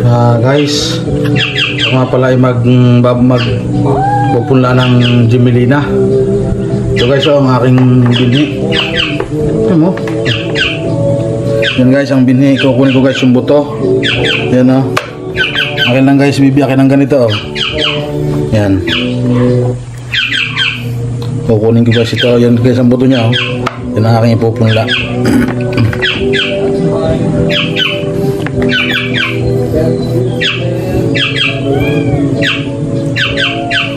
Guys, ako nga pala ay magpupunla ng Gemelina. So guys, ang aking binhi. Ano mo? Yan guys, ang binhi. Kukunin ko guys yung buto. Yan o. Akin lang guys, bibiyakin ng ganito o. Yan. Kukunin ko guys ito. Yan guys ang buto niya o. Yan ang aking ipupunla.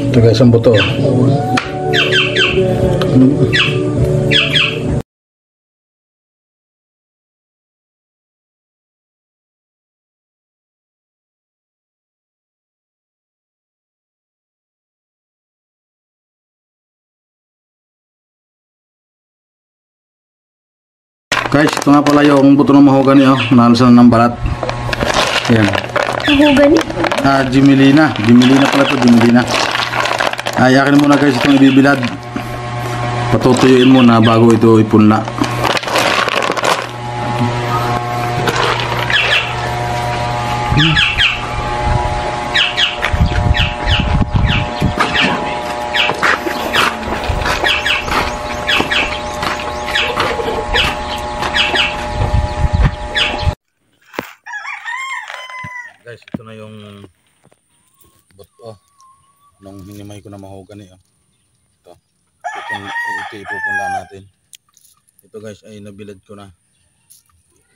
Ito guys ang buto. Guys, ito nga pala yung buto ng mahogany oh, nalasan ng balat. Yan. Mahogany? Gemelina. Gemelina pala ito, Gemelina. Ay, akin muna guys itong ibibilad. Patutuyuin muna bago ito ipunla. Guys, ito na yung buto nung hinimay ko na mahogany oh. Ito ipupunla natin. Ito guys ay nabilad ko na.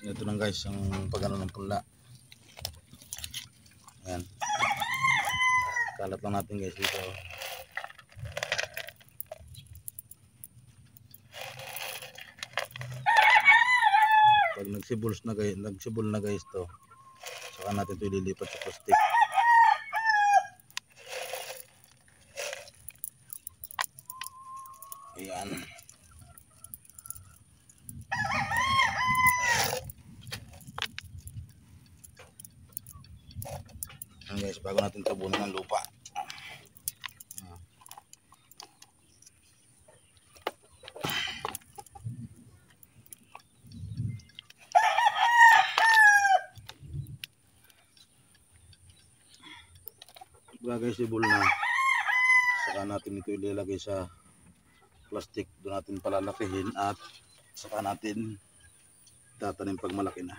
Ito na guys ang pagano ng punla. Ayan. Kalat lang natin guys dito. Pag nagsibol na guys to, saka natin ito ililipat sa plastic. Ayan. Ayan guys, bago natin tabunan ng lupa. Guys, ibul na. Saka natin ito ilalagay sa plastic. Doon natin palalakihin at saka natin tatanim pag malaki na.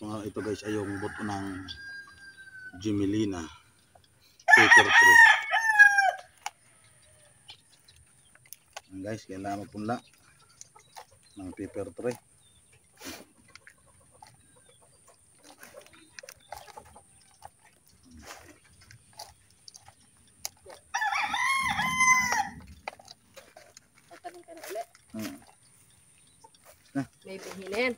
Ito guys ay yung buto ng Gemelina paper tree. Guys, kailangan mapunla ng paper tray. May bihilin.